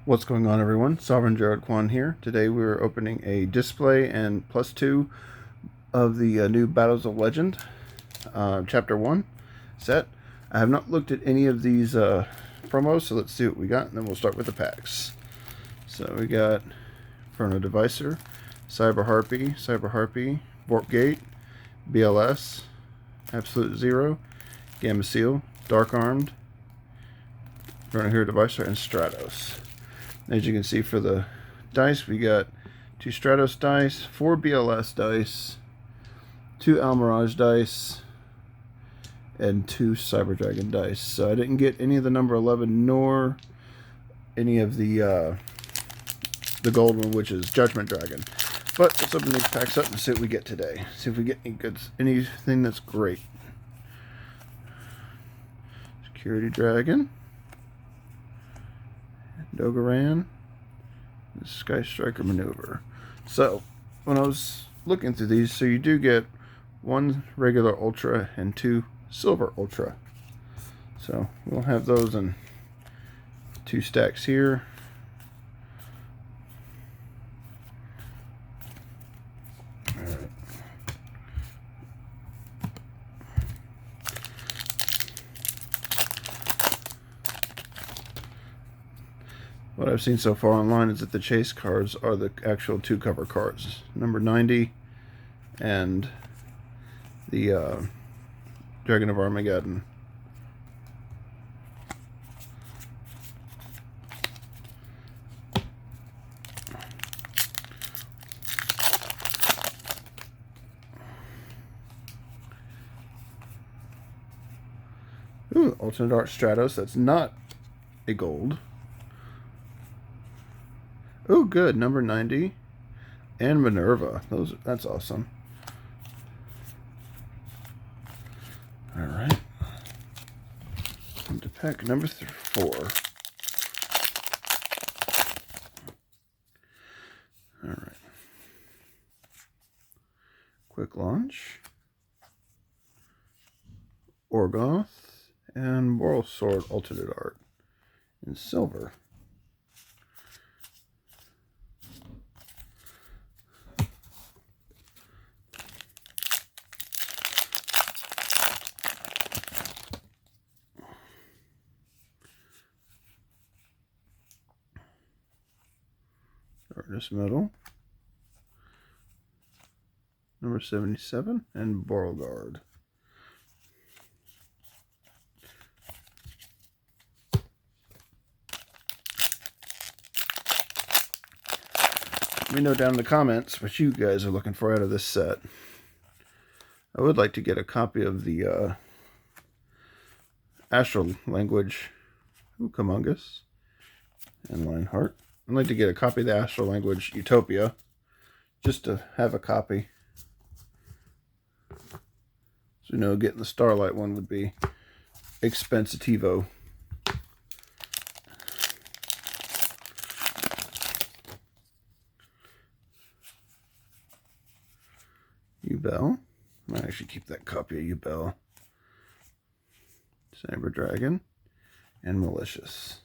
What's going on, everyone? Sovereign Jared Kwan here. Today we're opening a display and +2 of the new Battles of Legend Chapter 1 set. I have not looked at any of these promos, so let's see what we got, and then we'll start with the packs. So we got Inferno Devicer, Cyber Harpy, Warp Gate, BLS, Absolute Zero, Gamma Seal, Dark Armed, Inferno Hero Devicer, and Stratos. As you can see, for the dice, we got 2 Stratos dice, 4 BLS dice, 2 Almirage dice, and 2 Cyber Dragon dice. So I didn't get any of the number 11 nor any of the gold one, which is Judgment Dragon. But let's open these packs up and see what we get today. See if we get anything that's great. Security Dragon, Dogoran, the Sky Striker Maneuver. So when I was looking through these, so you do get 1 regular Ultra and 2 Silver Ultra. So we'll have those in 2 stacks here. What I've seen so far online is that the chase cards are the actual 2 cover cards. Number 90 and the Dragon of Armageddon. Ooh, Alternate Art Stratos. That's not a gold. Oh, good. Number 90 and Minerva. That's awesome. All right. Into pack number 4. All right. Quick Launch, Orgoth, and Borrelsword Alternate Art in silver. Darkness Metal, number 77, and Beauregard. Let me know down in the comments what you guys are looking for out of this set. I would like to get a copy of the Astral Language Hucamongus and Lionheart. I'd like to get a copy of the Astral Language Utopia, just to have a copy. So, you know, getting the Starlight one would be expensitivo. Yubel. I might actually keep that copy of Yubel. Cyber Dragon and Malicious.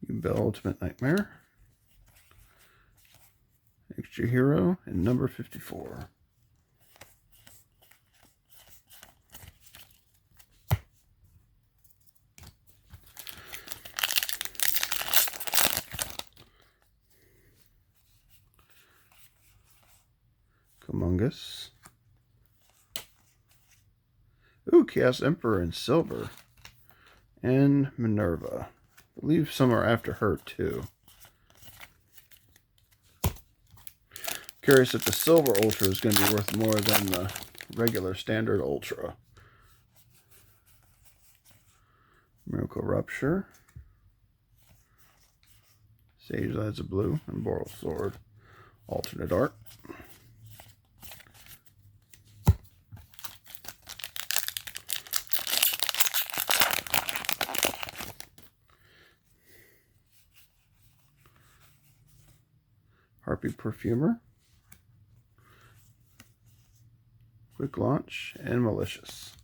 Yubel Ultimate Nightmare, Extra Hero, and number 54. Hucamongus. Ooh, Chaos Emperor in silver. And Minerva. I believe some are after her, too. Curious if the Silver Ultra is going to be worth more than the regular standard Ultra. Miracle Rupture. Sage Lads of Blue and Borrelsword Alternate Art. Harpy Perfumer, Quick Launch, and Malicious.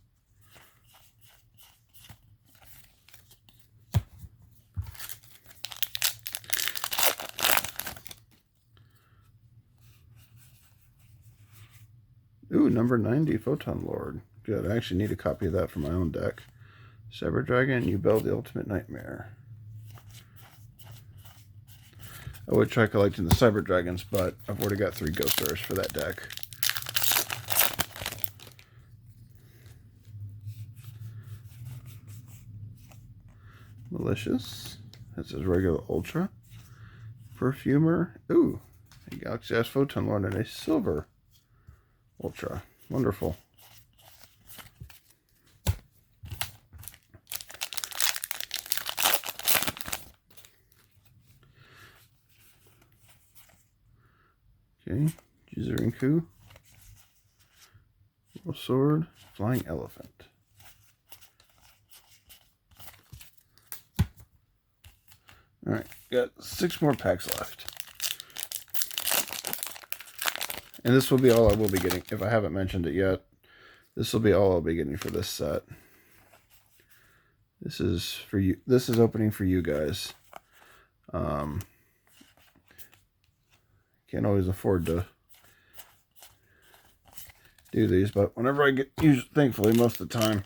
Ooh, number 90, Photon Lord. Good, I actually need a copy of that for my own deck. Cyber Dragon, Yubel the Ultimate Nightmare. I would try collecting the Cyber Dragons, but I've already got 3 Ghost Earths for that deck. Malicious. This is regular Ultra. Perfumer. Ooh, a Galaxy S Photon Lord and a Silver Ultra. Wonderful. Okay, Jizarinku. World Sword. Flying Elephant. Alright, got 6 more packs left. And this will be all I will be getting, if I haven't mentioned it yet. This will be all I'll be getting for this set. This is for you. This is opening for you guys. Can't always afford to do these, but whenever I get, thankfully most of the time,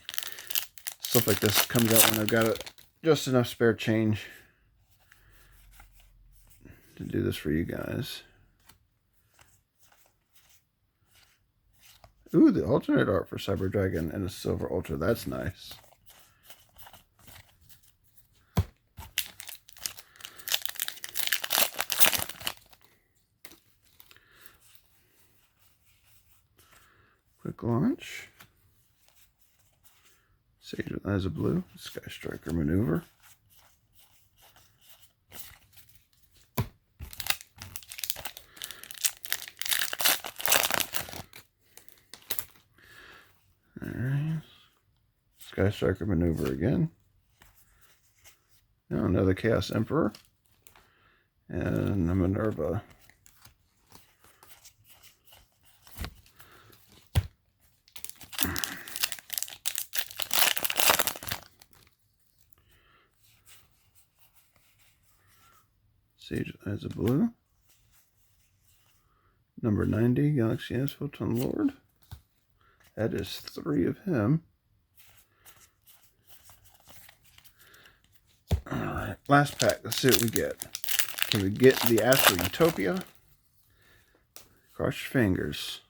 stuff like this comes out when I've got just enough spare change to do this for you guys. Ooh, the alternate art for Cyber Dragon and a Silver Ultra. That's nice. Quick Launch. Sage with Eyes of Blue. Sky Striker Maneuver. Alright. Sky Striker Maneuver again. Now another Chaos Emperor. And a Minerva. Sage Eyes of Blue. Number 90, Galaxy S Photon Lord. That is 3 of him. Alright, last pack. Let's see what we get. Can we get the Astro Utopia? Cross your fingers.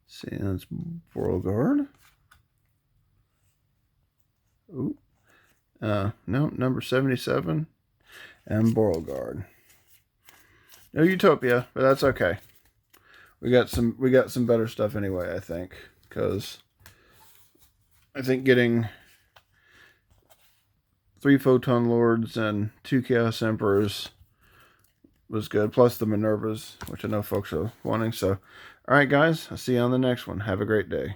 See, that's Borreguard. Ooh. No, number 77 and Borreguard. No Utopia, but that's okay. We got some better stuff anyway, I think, because I think getting 3 Photon Lords and 2 Chaos Emperors was good, plus the Minervas, which I know folks are wanting. So, all right, guys, I'll see you on the next one. Have a great day.